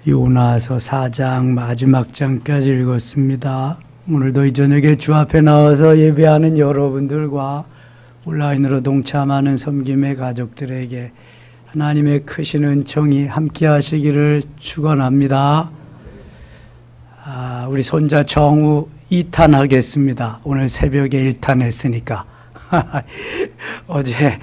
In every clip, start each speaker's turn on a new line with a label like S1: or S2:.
S1: 요나서 4장 마지막 장까지 읽었습니다. 오늘도 이 저녁에 주 앞에 나와서 예배하는 여러분들과 온라인으로 동참하는 섬김의 가족들에게 하나님의 크신 은총이 함께 하시기를 축원합니다. 우리 손자 정우 2탄 하겠습니다. 오늘 새벽에 1탄 했으니까. 어제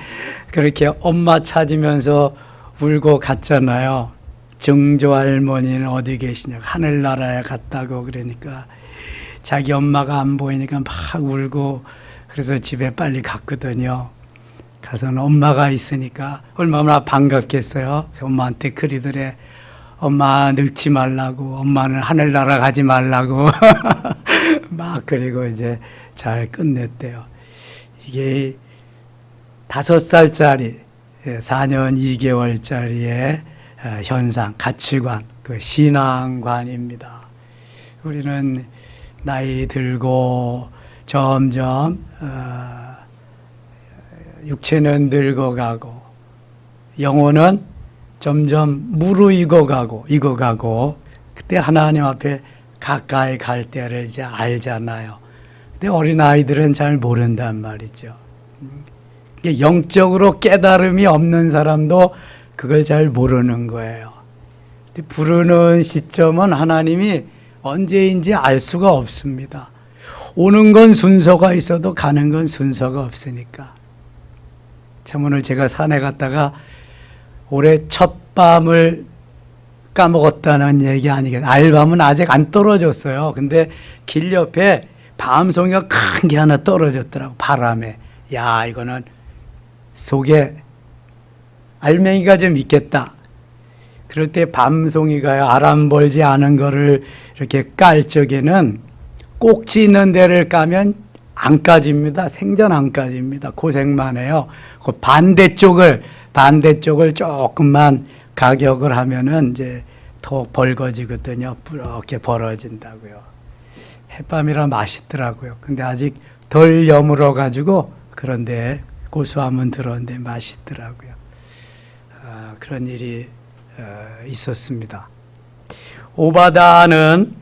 S1: 그렇게 엄마 찾으면서 울고 갔잖아요. 정조 할머니는 어디 계시냐, 하늘나라에 갔다고. 그러니까 자기 엄마가 안 보이니까 막 울고, 그래서 집에 빨리 갔거든요. 가서는 엄마가 있으니까 얼마나 반갑겠어요. 엄마한테 그리더래. 엄마 늙지 말라고, 엄마는 하늘나라 가지 말라고. 막 그리고 이제 잘 끝냈대요. 이게 5살짜리 4년 2개월짜리의 현상, 가치관, 그 신앙관입니다. 우리는 나이 들고 점점 육체는 늙어가고 영혼은 점점 무르익어가고 익어가고, 그때 하나님 앞에 가까이 갈 때를 이제 알잖아요. 근데 어린아이들은 잘 모른단 말이죠. 영적으로 깨달음이 없는 사람도 그걸 잘 모르는 거예요. 부르는 시점은 하나님이 언제인지 알 수가 없습니다. 오는 건 순서가 있어도 가는 건 순서가 없으니까. 참, 오늘 제가 산에 갔다가 올해 첫 밤을 까먹었다는 얘기 아니겠어요. 알밤은 아직 안 떨어졌어요. 근데 길 옆에 밤송이가 큰 게 하나 떨어졌더라고, 바람에. 야, 이거는 속에 알맹이가 좀 있겠다. 그럴 때 밤송이가 아람 벌지 않은 거를 이렇게 깔 적에는 꼭지 있는 데를 까면 안 까집니다. 생전 안 까집니다. 고생만 해요. 그 반대쪽을 조금만 가격을 하면은 이제 더 벌거지거든요. 이렇게 벌어진다고요. 햇밤이라 맛있더라고요. 근데 아직 덜 여물어 가지고, 그런데 고소함은 들었는데 맛있더라고요. 그런 일이 있었습니다. 오바다는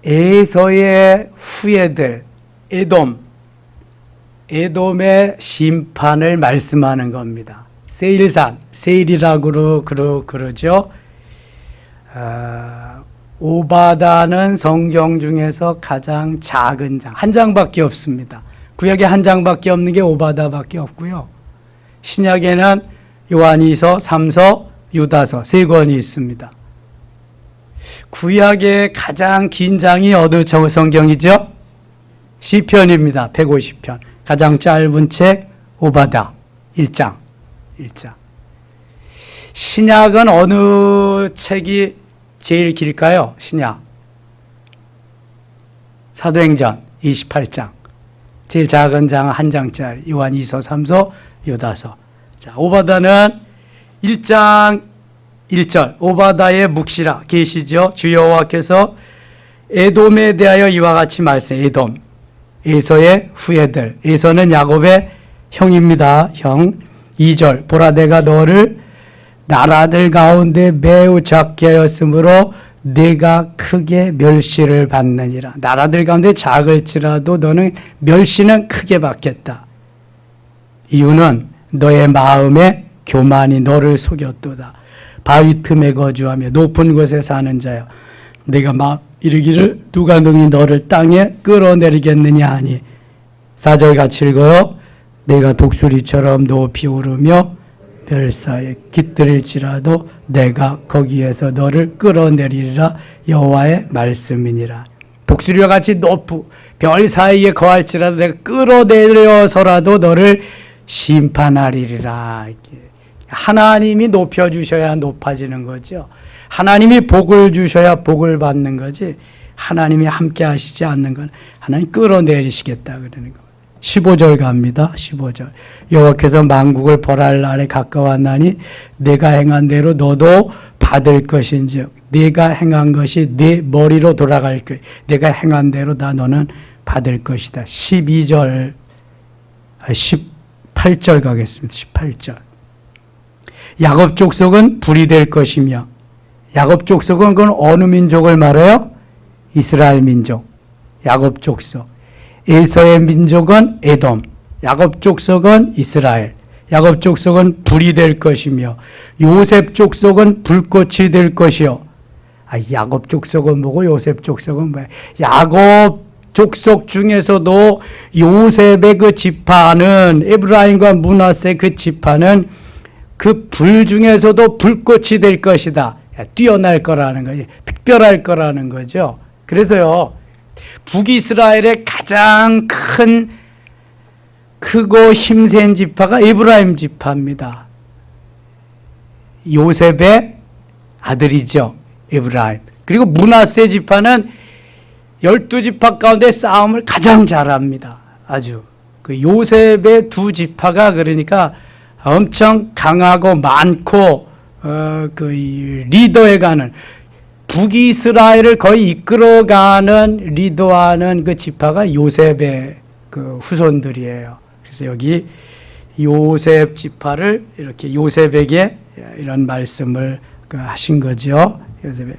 S1: 에서의 후예들, 에돔의 심판을 말씀하는 겁니다. 세일산, 세일이라고 그러죠. 오바다는 성경 중에서 가장 작은 장, 한 장밖에 없습니다. 구약에 한 장밖에 없는 게 오바다밖에 없고요. 신약에는 요한이서, 3서, 유다서 3권이 있습니다. 구약의 가장 긴 장이 어느 성경이죠? 시편입니다. 150편. 가장 짧은 책 오바다 1장. 신약은 어느 책이 제일 길까요? 신약 사도행전 28장. 제일 작은 장은 한 장짜리. 요한 2서, 3서, 유다서. 자, 오바다는 1장 1절. 오바다의 묵시라 계시죠? 주 여호와께서 에돔에 대하여 이와 같이 말씀해. 에돔, 에서의 후예들. 에서는 야곱의 형입니다. 형. 2절. 보라, 내가 너를 나라들 가운데 매우 작게 하였으므로 내가 크게 멸시를 받느니라. 나라들 가운데 작을지라도 너는 멸시는 크게 받겠다. 이유는 너의 마음에 교만이 너를 속였도다. 바위 틈에 거주하며 높은 곳에 사는 자여, 내가 막 이르기를 누가 능히 너를 땅에 끌어내리겠느냐 하니. 4절 같이 읽어요. 내가 독수리처럼 높이 오르며 별사에 깃들일지라도 내가 거기에서 너를 끌어내리리라. 여호와의 말씀이니라. 독수리와 같이 높고 별 사이에 거할지라도 내가 끌어내려서라도 너를 심판하리라. 하나님이 높여주셔야 높아지는 거죠. 하나님이 복을 주셔야 복을 받는 거지, 하나님이 함께 하시지 않는 건 하나님 끌어내리시겠다 그러는 겁니다. 15절 갑니다. 15절. 여호와께서 만국을 벌할 날에 가까웠나니 내가 행한 대로 너도 받을 것인즉 네가 행한 것이 네 머리로 돌아갈 것. 내가 행한 대로 다 너는 받을 것이다. 18절 가겠습니다. 18절. 야곱 족속은 불이 될 것이며, 야곱 족속은 그건 어느 민족을 말해요? 이스라엘 민족. 야곱 족속. 에서의 민족은 에돔. 야곱 족속은 이스라엘. 야곱 족속은 불이 될 것이며, 요셉 족속은 불꽃이 될 것이요. 야곱 족속은 뭐고 요셉 족속은 뭐야? 야곱 족속 중에서도 요셉의 그 지파는, 에브라임과 므낫세 그 지파는 그 불 중에서도 불꽃이 될 것이다. 뛰어날 거라는 거지. 특별할 거라는 거죠. 그래서요, 북이스라엘의 가장 크고 힘센 지파가 에브라임 지파입니다. 요셉의 아들이죠. 에브라임. 그리고 므낫세 지파는 12지파 가운데 싸움을 가장 잘합니다. 아주. 그 요셉의 두 지파가 그러니까 엄청 강하고 많고, 그 리더에 가는, 북이스라엘을 거의 이끌어가는, 리더하는 그 지파가 요셉의 그 후손들이에요. 그래서 여기 요셉 지파를 이렇게 요셉에게 이런 말씀을 하신 거죠. 요셉에게.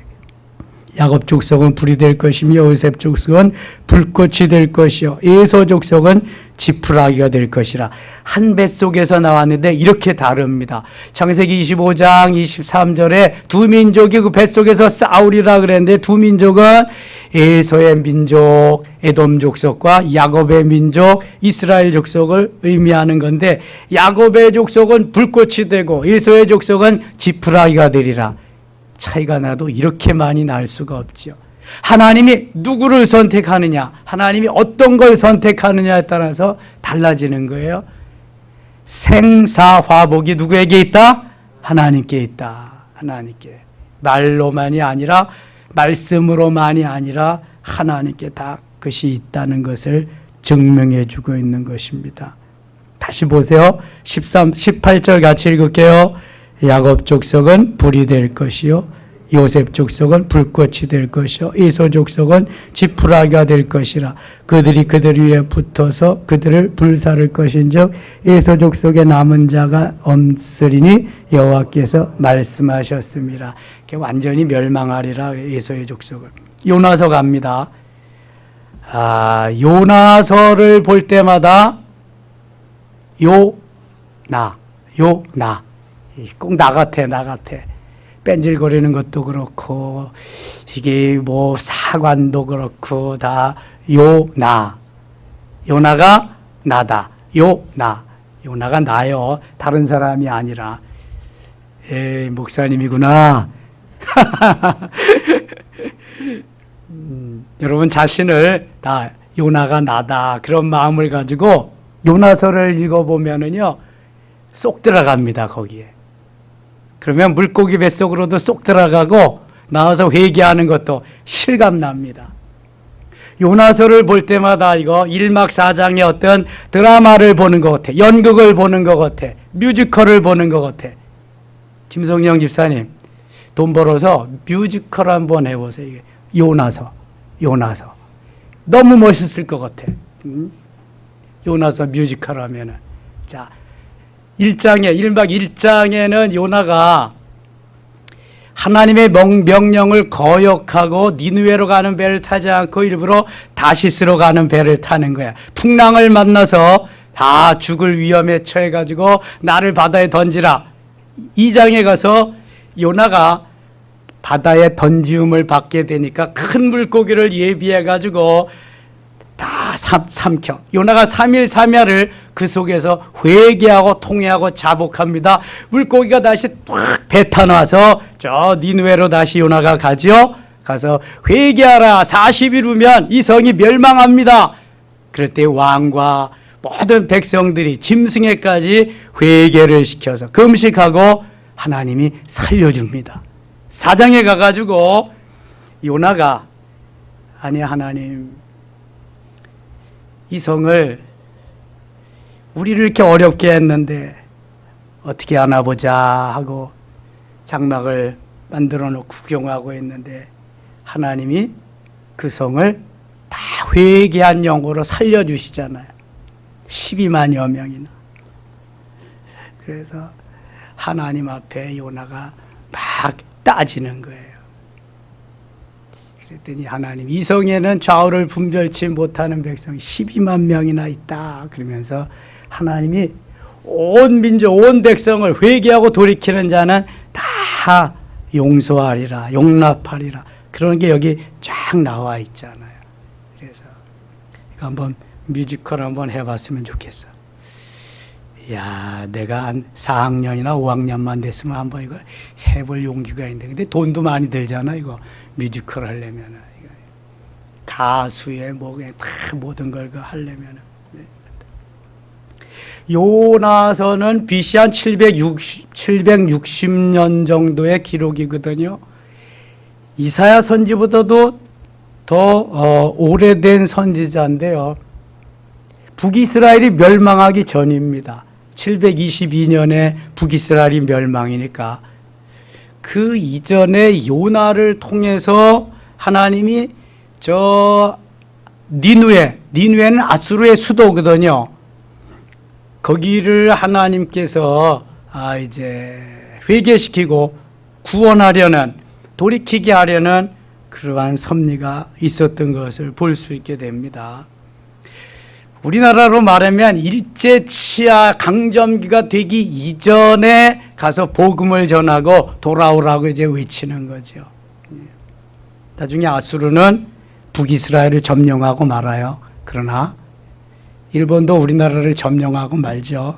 S1: 야곱 족속은 불이 될 것이며 요셉 족속은 불꽃이 될 것이요 에서 족속은 지푸라기가 될 것이라. 한 뱃속에서 나왔는데 이렇게 다릅니다. 창세기 25장 23절에 두 민족이 그 뱃속에서 싸우리라 그랬는데, 두 민족은 에서의 민족 에돔 족속과 야곱의 민족 이스라엘 족속을 의미하는 건데, 야곱의 족속은 불꽃이 되고 에서의 족속은 지푸라기가 되리라. 차이가 나도 이렇게 많이 날 수가 없지요. 하나님이 누구를 선택하느냐, 하나님이 어떤 걸 선택하느냐에 따라서 달라지는 거예요. 생사화복이 누구에게 있다? 하나님께 있다. 하나님께. 말로만이 아니라, 말씀으로만이 아니라 하나님께 다 그것이 있다는 것을 증명해 주고 있는 것입니다. 다시 보세요. 18절 같이 읽을게요. 야곱 족속은 불이 될 것이요 요셉 족속은 불꽃이 될 것이요 에서 족속은 지푸라기가 될 것이라. 그들이 그들 위에 붙어서 그들을 불사를 것인즉 에서 족속에 남은 자가 없으리니 여호와께서 말씀하셨습니다. 완전히 멸망하리라. 에서의 족속을. 요나서 갑니다. 요나서를 볼 때마다 요나 꼭 나 같아. 뺀질거리는 것도 그렇고, 이게 뭐 사관도 그렇고, 다 요나가 나다. 요나가 나요. 다른 사람이 아니라. 목사님이구나. 여러분 자신을 다 요나가 나다. 그런 마음을 가지고 요나서를 읽어보면은요, 쏙 들어갑니다, 거기에. 그러면 물고기 뱃속으로도 쏙 들어가고 나와서 회개하는 것도 실감납니다. 요나서를 볼 때마다 이거 1막 4장의 어떤 드라마를 보는 것 같아. 연극을 보는 것 같아. 뮤지컬을 보는 것 같아. 김성령 집사님, 돈 벌어서 뮤지컬 한번 해보세요. 요나서. 너무 멋있을 것 같아. 요나서 뮤지컬 하면은. 자, 1막 1장에는 요나가 하나님의 명령을 거역하고 니느웨로 가는 배를 타지 않고 일부러 다시스로 가는 배를 타는 거야. 풍랑을 만나서 다 죽을 위험에 처해가지고 나를 바다에 던지라. 2장에 가서 요나가 바다에 던지움을 받게 되니까 큰 물고기를 예비해가지고 다 삼켜. 요나가 3일 3야를 그 속에서 회개하고 통회하고 자복합니다. 물고기가 다시 딱 뱉어놔서 저 니느웨로 다시 요나가 가죠. 가서 회개하라. 40일 후면 이 성이 멸망합니다. 그럴 때 왕과 모든 백성들이 짐승에까지 회개를 시켜서 금식하고 하나님이 살려줍니다. 4장에 가가지고 요나가 아니 하나님, 이 성을 우리를 이렇게 어렵게 했는데 어떻게 하나 보자 하고 장막을 만들어 놓고 구경하고 있는데 하나님이 그 성을 다 회개한 영으로 살려주시잖아요. 12만여 명이나. 그래서 하나님 앞에 요나가 막 따지는 거예요. 그랬더니 하나님, 이 성에는 좌우를 분별치 못하는 백성이 12만 명이나 있다. 그러면서 하나님이 온 민족, 온 백성을 회개하고 돌이키는 자는 다 용서하리라, 용납하리라. 그런 게 여기 쫙 나와 있잖아요. 그래서 이거 한번 뮤지컬 한번 해봤으면 좋겠어. 야, 내가 한 4학년이나 5학년만 됐으면 한번 이거 해볼 용기가 있는데, 근데 돈도 많이 들잖아, 이거 뮤지컬 하려면. 가수의 뭐에 다 모든 걸 하려면. 요나서는 BC 한 760년 정도의 기록이거든요. 이사야 선지보다도 더 오래된 선지자인데요. 북이스라엘이 멸망하기 전입니다. 722년에 북이스라엘이 멸망이니까 그 이전에 요나를 통해서 하나님이 저 니누에는 아수르의 수도거든요. 거기를 하나님께서 이제 회개시키고 구원하려는, 돌이키게 하려는 그러한 섭리가 있었던 것을 볼 수 있게 됩니다. 우리나라로 말하면 일제 치하 강점기가 되기 이전에 가서 복음을 전하고 돌아오라고 이제 외치는 거죠. 나중에 아수르는 북이스라엘을 점령하고 말아요. 그러나 일본도 우리나라를 점령하고 말죠.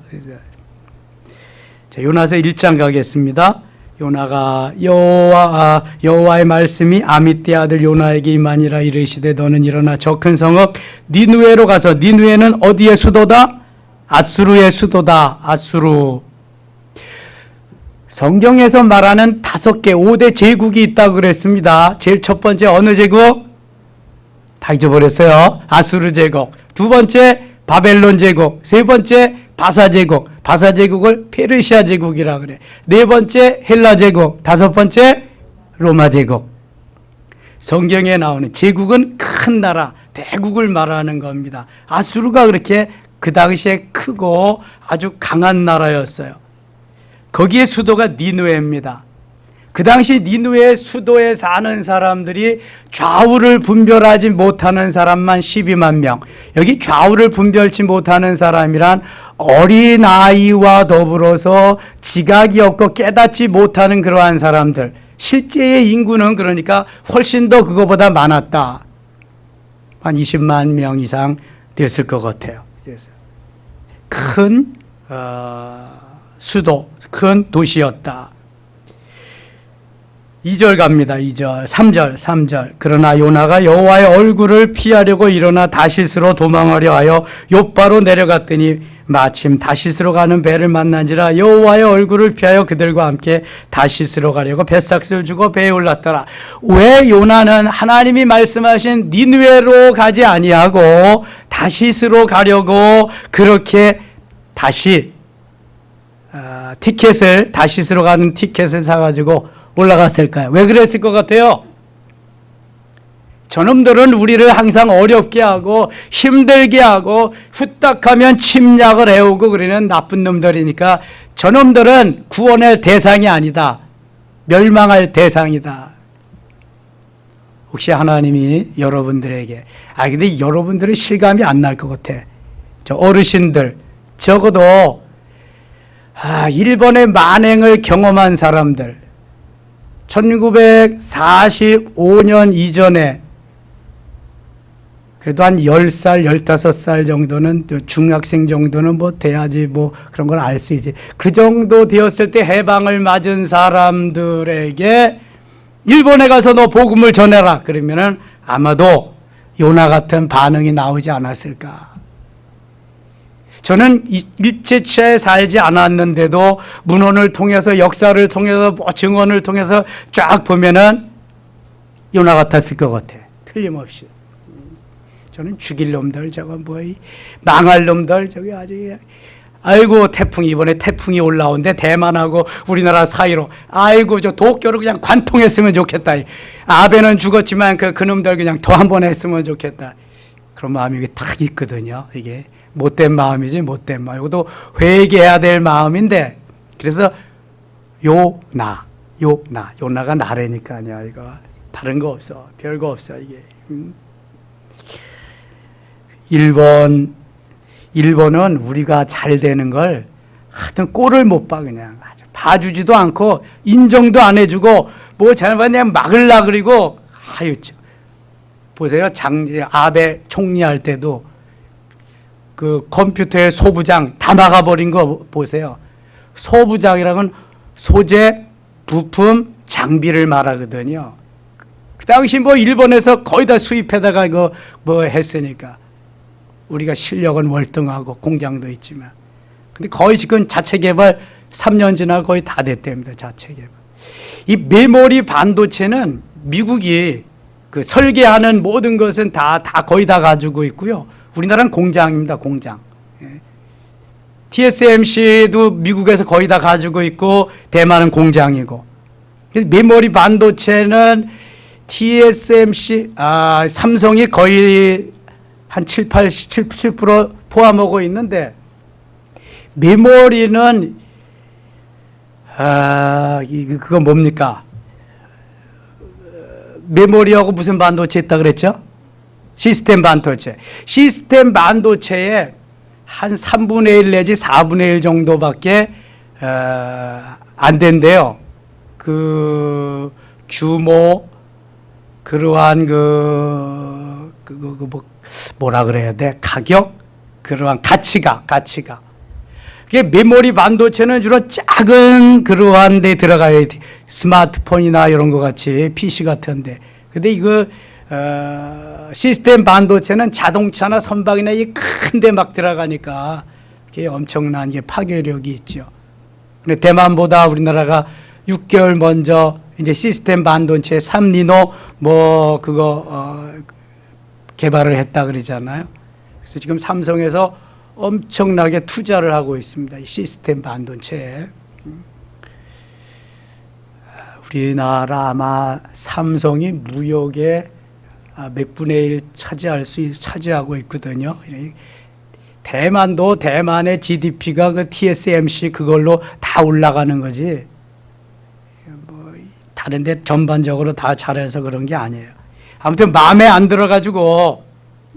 S1: 자, 요나서 1장 가겠습니다. 요나가 여호와의 말씀이 아미떼 아들 요나에게 임하니라. 이르시되 너는 일어나 저 큰 성읍 니누에로 가서, 니누에는 어디의 수도다? 아수르의 수도다. 아수르. 성경에서 말하는 5개, 5대 제국이 있다고 그랬습니다. 제일 첫 번째 어느 제국? 다 잊어버렸어요. 아수르 제국. 두 번째 바벨론 제국. 세 번째 바사 제국. 바사 제국을 페르시아 제국이라 그래. 네 번째 헬라 제국. 다섯 번째 로마 제국. 성경에 나오는 제국은 큰 나라, 대국을 말하는 겁니다. 아수르가 그렇게 그 당시에 크고 아주 강한 나라였어요. 거기에 수도가 니누에입니다. 그 당시 니누에 수도에 사는 사람들이 좌우를 분별하지 못하는 사람만 12만 명. 여기 좌우를 분별치 못하는 사람이란 어린아이와 더불어서 지각이 없고 깨닫지 못하는 그러한 사람들. 실제의 인구는 그러니까 훨씬 더 그거보다 많았다. 한 20만 명 이상 됐을 것 같아요. 그래서 큰 수도, 큰 도시였다. 2절 갑니다. 2절, 3절. 그러나 요나가 여호와의 얼굴을 피하려고 일어나 다시스로 도망하려 하여 욥바로 내려갔더니 마침 다시스로 가는 배를 만난지라. 여호와의 얼굴을 피하여 그들과 함께 다시스로 가려고 뱃삭스를 주고 배에 올랐더라. 왜 요나는 하나님이 말씀하신 니느웨로 가지 아니하고 다시스로 가려고 그렇게 다시 다시스로 가는 티켓을 사가지고 올라갔을까요? 왜 그랬을 것 같아요? 저놈들은 우리를 항상 어렵게 하고 힘들게 하고 후딱하면 침략을 해오고 그러는 나쁜 놈들이니까 저놈들은 구원의 대상이 아니다. 멸망할 대상이다. 혹시 하나님이 여러분들에게, 근데 여러분들은 실감이 안 날 것 같아. 저 어르신들, 적어도 일본의 만행을 경험한 사람들, 1945년 이전에 그래도 한 10살, 15살 정도는, 중학생 정도는 뭐 돼야지 뭐 그런 걸 알 수 있지. 그 정도 되었을 때 해방을 맞은 사람들에게 일본에 가서 너 복음을 전해라. 그러면은 아마도 요나 같은 반응이 나오지 않았을까. 저는 일제치하에 살지 않았는데도 문헌을 통해서, 역사를 통해서, 증언을 통해서 쫙 보면은 요나 같았을 것 같아. 틀림없이. 저는 죽일 놈들, 저거 망할 놈들, 저기 아주, 아이고, 이번에 태풍이 올라오는데 대만하고 우리나라 사이로, 아이고, 저 도쿄로 그냥 관통했으면 좋겠다. 아베는 죽었지만 그놈들 그냥 더 한 번 했으면 좋겠다. 그런 마음이 딱 있거든요. 이게 못된 마음이지, 못된 마음. 이것도 회개해야 될 마음인데, 그래서 요나가 나래니까요. 이거 다른 거 없어. 별거 없어 이게. 일본은 우리가 잘 되는 걸 하여튼 꼴을 못 봐. 그냥 봐주지도 않고 인정도 안 해주고 뭐 잘못하면 막을라 그리고 보세요. 아베 총리할 때도 그 컴퓨터의 소부장 다 막아버린 거 보세요. 소부장이라는 소재, 부품, 장비를 말하거든요. 그 당시 뭐 일본에서 거의 다 수입해다가 이거 뭐 했으니까 우리가 실력은 월등하고 공장도 있지만 근데 거의 지금 자체 개발 3년 지나 거의 다 됐답니다. 자체 개발. 이 메모리 반도체는 미국이 그 설계하는 모든 것은 다 거의 다 가지고 있고요. 우리나라는 공장입니다. 공장. TSMC도 미국에서 거의 다 가지고 있고 대만은 공장이고. 메모리 반도체는 TSMC, 삼성이 거의 한 7% 포함하고 있는데 메모리는 그거 뭡니까? 메모리하고 무슨 반도체 있다 그랬죠? 시스템 반도체. 시스템 반도체에 한 3분의 1 내지 4분의 1 정도밖에 안 된대요. 그 규모, 그러한 뭐라 그래야 돼? 가격? 그러한 가치가. 그게 메모리 반도체는 주로 작은 그러한 데 들어가요. 스마트폰이나 이런 거 같이 PC 같은데. 근데 이거 시스템 반도체는 자동차나 선박이나 이 큰 데 막 들어가니까 이게 엄청난 게 파괴력이 있죠. 근데 대만보다 우리나라가 6개월 먼저 이제 시스템 반도체 3니노 뭐 그거 개발을 했다 그러잖아요. 그래서 지금 삼성에서 엄청나게 투자를 하고 있습니다. 이 시스템 반도체에. 우리나라 아마 삼성이 무역의 몇 분의 1 차지하고 있거든요. 대만도 대만의 GDP가 그 TSMC 그걸로 다 올라가는 거지. 뭐 다른데 전반적으로 다 잘해서 그런 게 아니에요. 아무튼 마음에 안 들어가지고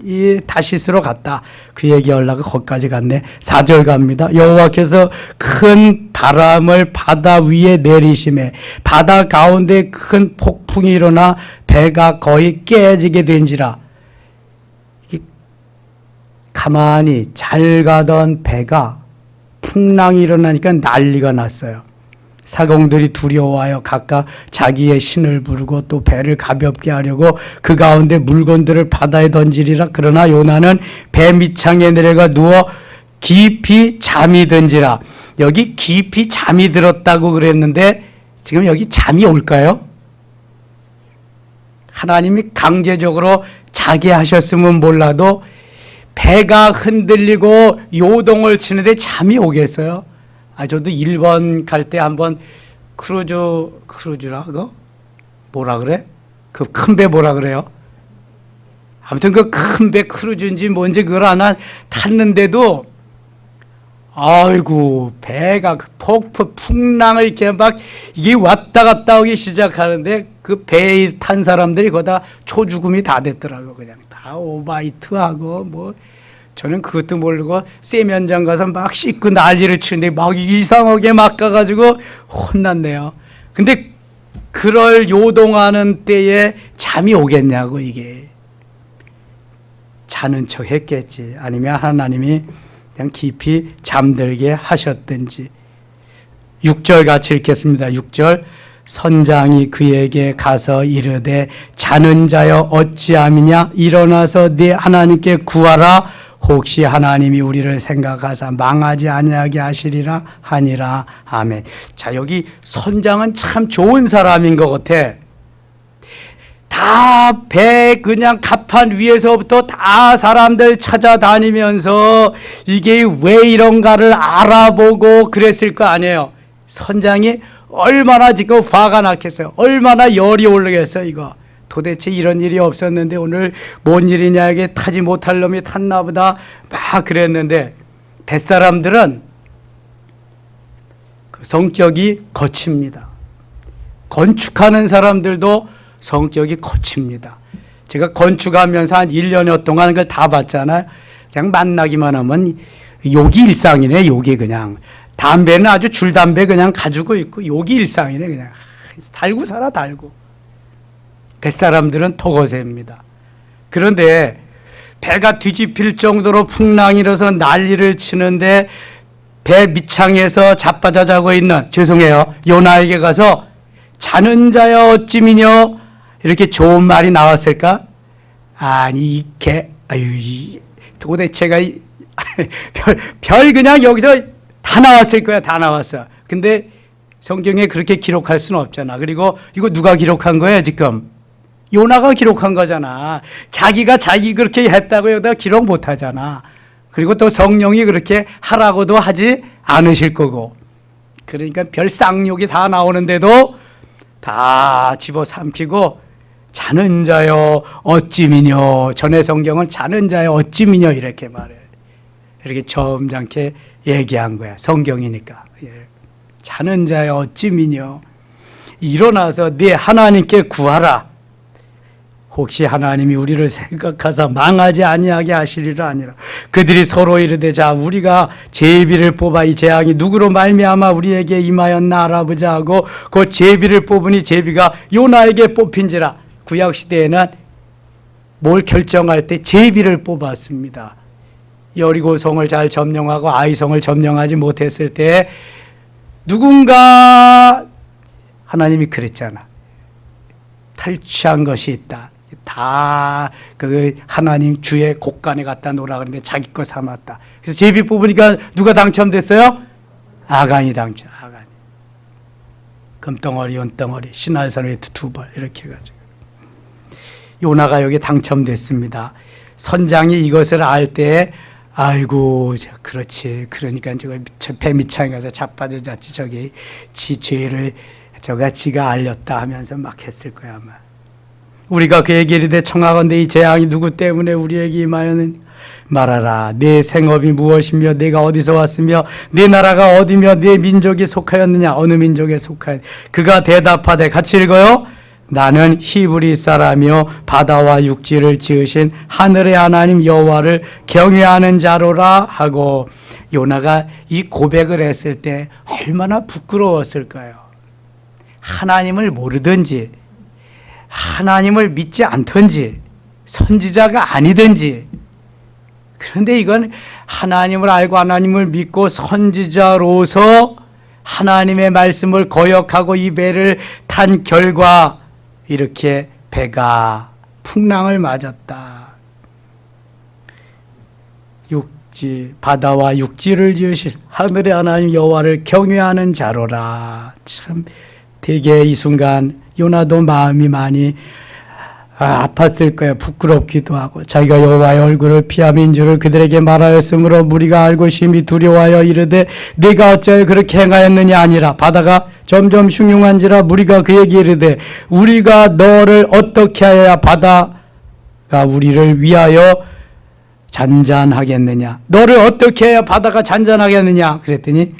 S1: 이 다시스로 갔다. 그 얘기하려고 거기까지 갔네. 4절 갑니다. 여호와께서 큰 바람을 바다 위에 내리심에 바다 가운데 큰 폭풍이 일어나 배가 거의 깨지게 된지라. 가만히 잘 가던 배가 풍랑이 일어나니까 난리가 났어요. 사공들이 두려워하여 각각 자기의 신을 부르고 또 배를 가볍게 하려고 그 가운데 물건들을 바다에 던지리라. 그러나 요나는 배 밑창에 내려가 누워 깊이 잠이 든지라. 여기 깊이 잠이 들었다고 그랬는데 지금 여기 잠이 올까요? 하나님이 강제적으로 자게 하셨으면 몰라도 배가 흔들리고 요동을 치는데 잠이 오겠어요? 저도 일본 갈 때 한번 크루즈라 그거 뭐라 그래? 그 큰 배 뭐라 그래요? 아무튼 그 큰 배 크루즈인지 뭔지 그걸 하나 탔는데도 아이고 배가 풍랑을 이렇게 막 이게 왔다 갔다 오기 시작하는데 그 배에 탄 사람들이 거다 초죽음이 다 됐더라고. 그냥 다 오바이트하고 뭐. 저는 그것도 모르고 세면장 가서 막 씻고 난리를 치는데 막 이상하게 막 가가지고 혼났네요. 근데 그럴 요동하는 때에 잠이 오겠냐고. 이게 자는 척 했겠지. 아니면 하나님이 그냥 깊이 잠들게 하셨든지. 6절 같이 읽겠습니다. 6절 선장이 그에게 가서 이르되 자는 자여 어찌함이냐 일어나서 네 하나님께 구하라. 혹시 하나님이 우리를 생각하사 망하지 아니하게 하시리라 하니라. 아멘. 자, 여기 선장은 참 좋은 사람인 것 같아. 다 배 그냥 갑판 위에서부터 다 사람들 찾아다니면서 이게 왜 이런가를 알아보고 그랬을 거 아니에요. 선장이 얼마나 지금 화가 났겠어요. 얼마나 열이 오르겠어요. 이거 도대체 이런 일이 없었는데 오늘 뭔 일이냐, 이게 타지 못할 놈이 탔나 보다 막 그랬는데 뱃사람들은 그 성격이 거칩니다. 건축하는 사람들도 성격이 거칩니다. 제가 건축하면서 한 1년여 동안 그걸 다 봤잖아요. 그냥 만나기만 하면 욕이 일상이네. 욕이 그냥. 담배는 아주 줄담배 그냥 가지고 있고 욕이 일상이네. 그냥 달고 살아 달고. 뱃사람들은 더 거셉니다. 그런데 배가 뒤집힐 정도로 풍랑이 일어서 난리를 치는데 배 밑창에서 자빠져 자고 있는, 죄송해요, 요나에게 가서 자는 자여 어찌 미뇨, 이렇게 좋은 말이 나왔을까? 아니 이게 도대체가 별 그냥 여기서 다 나왔을 거야. 다 나왔어. 근데 성경에 그렇게 기록할 수는 없잖아. 그리고 이거 누가 기록한 거야 지금? 요나가 기록한 거잖아. 자기가 자기 그렇게 했다고 여기다 기록 못 하잖아. 그리고 또 성령이 그렇게 하라고도 하지 않으실 거고. 그러니까 별 쌍욕이 다 나오는데도 다 집어삼키고 자는 자여 어찌 미뇨. 전에 성경은 자는 자여 어찌 미뇨 이렇게 말해. 이렇게 점잖게 얘기한 거야. 성경이니까. 자는 자여 어찌 미뇨. 일어나서 네 하나님께 구하라. 혹시 하나님이 우리를 생각하사 망하지 아니하게 하시리라 아니라. 그들이 서로 이르되 자 우리가 제비를 뽑아 이 재앙이 누구로 말미암아 우리에게 임하였나 알아보자 하고 그 제비를 뽑으니 제비가 요나에게 뽑힌지라. 구약시대에는 뭘 결정할 때 제비를 뽑았습니다. 여리고성을 잘 점령하고 아이성을 점령하지 못했을 때 누군가, 하나님이 그랬잖아, 탈취한 것이 있다. 다 그 하나님 주의 곳간에 갖다 놓으라 그러는데 자기 거 삼았다. 그래서 제비 뽑으니까 누가 당첨됐어요? 아간이 당첨. 아간이. 금덩어리, 은덩어리, 신할선을 두 벌 이렇게 해가지고 요나가 여기 당첨됐습니다. 선장이 이것을 알 때 아이고 그렇지, 그러니까 저 배 밑창에 가서 자빠져 잤지, 저기 지 죄를 지가 알렸다 하면서 막 했을 거야 아마. 우리가 그에게 이르되 청하건대 이 재앙이 누구 때문에 우리에게 임하였느냐 말하라. 내 생업이 무엇이며 내가 어디서 왔으며 내 나라가 어디며 내 민족이 속하였느냐, 어느 민족에 속하였느냐. 그가 대답하되, 같이 읽어요. 나는 히브리 사람이요 바다와 육지를 지으신 하늘의 하나님 여호와를 경외하는 자로라 하고. 요나가 이 고백을 했을 때 얼마나 부끄러웠을까요? 하나님을 모르든지 하나님을 믿지 않든지 선지자가 아니든지, 그런데 이건 하나님을 알고 하나님을 믿고 선지자로서 하나님의 말씀을 거역하고 이 배를 탄 결과 이렇게 배가 풍랑을 맞았다. 육지, 바다와 육지를 지으신 하늘의 하나님 여호와를 경외하는 자로라. 참 되게 이 순간 요나도 마음이 많이 아팠을 거야. 부끄럽기도 하고 자기가 여호와의 얼굴을 피함인 줄을 그들에게 말하였으므로 무리가 알고 심히 두려워하여 이르되 네가 어찌하여 그렇게 행하였느냐 아니라. 바다가 점점 흉흉한지라 무리가 그에게 이르되 우리가 너를 어떻게 하여야 바다가 우리를 위하여 잔잔하겠느냐, 너를 어떻게 해야 바다가 잔잔하겠느냐 그랬더니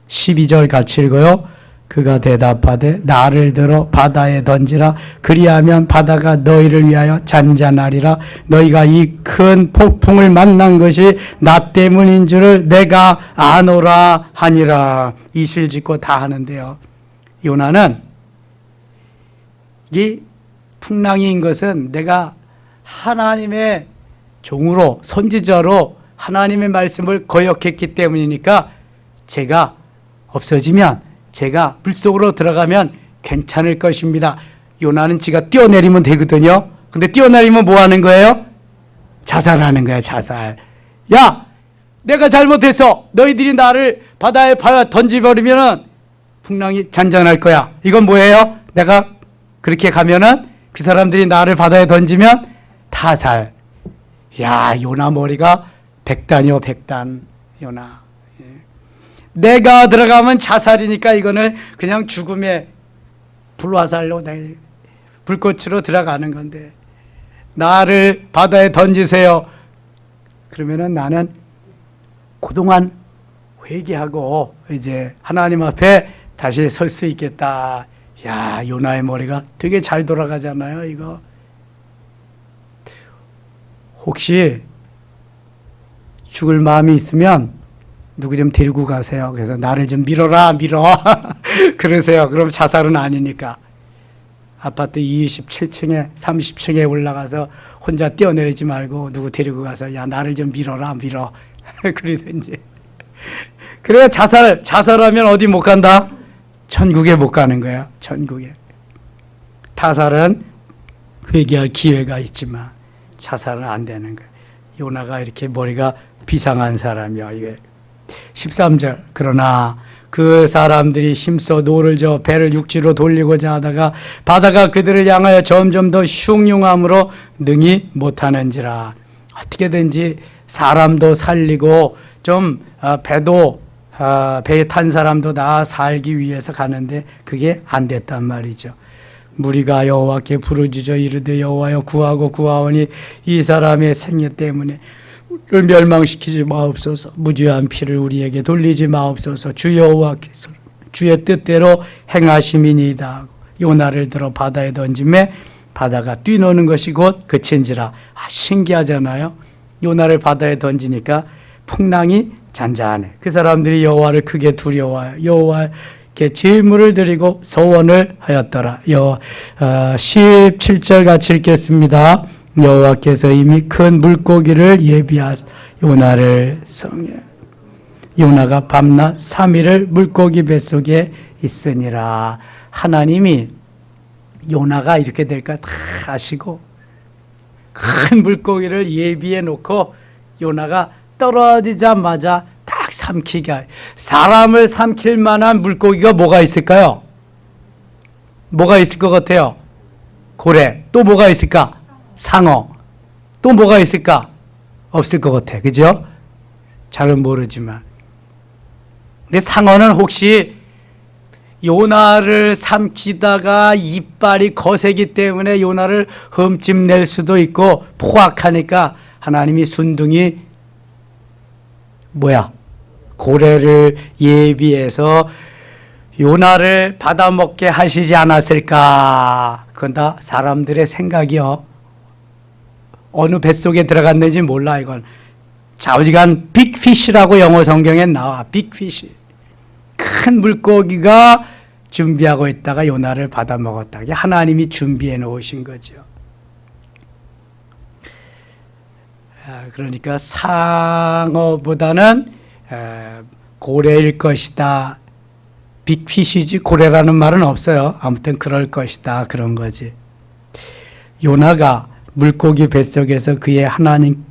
S1: 12절 같이 읽어요. 그가 대답하되 나를 들어 바다에 던지라. 그리하면 바다가 너희를 위하여 잔잔하리라. 너희가 이 큰 폭풍을 만난 것이 나 때문인 줄을 내가 아노라 하니라. 이실 짓고 다 하는데요. 요나는 이 풍랑인 것은 내가 하나님의 종으로 선지자로 하나님의 말씀을 거역했기 때문이니까 제가 없어지면, 제가 물속으로 들어가면 괜찮을 것입니다. 요나는 지가 뛰어내리면 되거든요. 근데 뛰어내리면 뭐 하는 거예요? 자살하는 거야, 자살. 야, 내가 잘못했어. 너희들이 나를 바다에 던져버리면 풍랑이 잔잔할 거야. 이건 뭐예요? 내가 그렇게 가면은 그 사람들이 나를 바다에 던지면 타살. 야, 요나 머리가 백단이요, 백단. 요나. 내가 들어가면 자살이니까 이거는 그냥 죽음의 불화살로 불꽃으로 들어가는 건데, 나를 바다에 던지세요. 그러면은 나는 그동안 회개하고 이제 하나님 앞에 다시 설 수 있겠다. 야, 요나의 머리가 되게 잘 돌아가잖아요, 이거. 혹시 죽을 마음이 있으면 누구 좀 데리고 가세요. 그래서 나를 좀 밀어라, 밀어. 그러세요. 그럼 자살은 아니니까. 아파트 27층에 30층에 올라가서 혼자 뛰어내리지 말고 누구 데리고 가서 야, 나를 좀 밀어라, 밀어. 그러든지. 그래야 자살하면 어디 못 간다? 천국에 못 가는 거야. 천국에. 타살은 회개할 기회가 있지만 자살은 안 되는 거야. 요나가 이렇게 머리가 비상한 사람이야. 이게 13절. 그러나 그 사람들이 힘써 노를 저 배를 육지로 돌리고자 하다가 바다가 그들을 향하여 점점 더 흉흉함으로 능히 못하는지라. 어떻게든지 사람도 살리고 좀 배도 배에 탄 사람도 다 살기 위해서 가는데 그게 안 됐단 말이죠. 무리가 여호와께 부르짖어 이르되 여호와여 구하고 구하오니 이 사람의 생애 때문에 우리를 멸망시키지 마옵소서. 무죄한 피를 우리에게 돌리지 마옵소서. 주 여호와께서 주의 뜻대로 행하심이니이다. 요나를 들어 바다에 던짐에 바다가 뛰노는 것이 곧 그친지라. 신기하잖아요. 요나를 바다에 던지니까 풍랑이 잔잔해. 그 사람들이 여호와를 크게 두려워하여 여호와께 제물을 드리고 소원을 하였더라. 17절 같이 읽겠습니다. 여호와께서 이미 큰 물고기를 예비하사 요나를 성에 요나가 밤낮 3일을 물고기 뱃속에 있으니라. 하나님이 요나가 이렇게 될까 다 아시고 큰 물고기를 예비해 놓고 요나가 떨어지자마자 딱 삼키게. 사람을 삼킬 만한 물고기가 뭐가 있을까요? 뭐가 있을 것 같아요? 고래. 또 뭐가 있을까? 상어. 또 뭐가 있을까? 없을 것 같아. 그죠? 잘은 모르지만. 근데 상어는 혹시 요나를 삼키다가 이빨이 거세기 때문에 요나를 흠집낼 수도 있고 포악하니까 하나님이 순둥이 고래를 예비해서 요나를 받아먹게 하시지 않았을까? 그건 다 사람들의 생각이요. 어느 뱃속에 들어갔는지 몰라. 이건 좌우지간 빅피쉬라고 영어 성경에 나와. 빅피쉬. 큰 물고기가 준비하고 있다가 요나를 받아먹었다. 이게 하나님이 준비해 놓으신 거죠. 그러니까 상어보다는 고래일 것이다. 빅피쉬지 고래라는 말은 없어요. 아무튼 그럴 것이다. 그런 거지. 요나가 물고기 뱃속에서 그의 하나님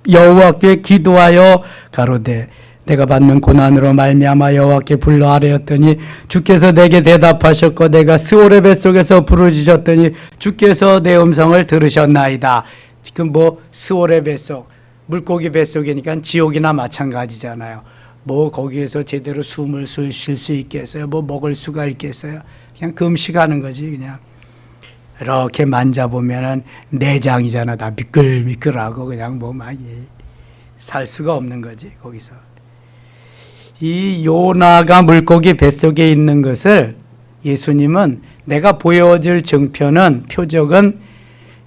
S1: 여호와께 기도하여 가로되 내가 받는 고난으로 말미암아 여호와께 불러 아뢰었더니 주께서 내게 대답하셨고 내가 스올의 뱃속에서 부르짖었더니 주께서 내 음성을 들으셨나이다. 지금 스올의 뱃속, 물고기 뱃속이니까 지옥이나 마찬가지잖아요. 거기에서 제대로 숨을 쉴 수 있겠어요? 먹을 수가 있겠어요? 그냥 금식하는 거지. 그냥 이렇게 만져보면은 내장이잖아. 다 미끌미끌하고 그냥 많이 살 수가 없는 거지. 거기서 이 요나가 물고기 뱃속에 있는 것을 예수님은 내가 보여줄 증표는 표적은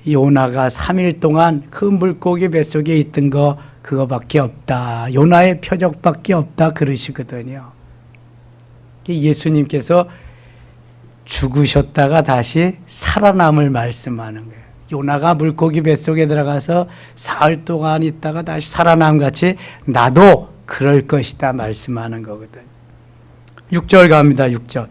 S1: 요나가 3일 동안 그 물고기 뱃속에 있던 그거밖에 없다. 요나의 표적밖에 없다. 그러시거든요. 예수님께서 죽으셨다가 다시 살아남을 말씀하는 거예요. 요나가 물고기 뱃속에 들어가서 사흘 동안 있다가 다시 살아남같이 나도 그럴 것이다 말씀하는 거거든요. 6절 갑니다. 6절.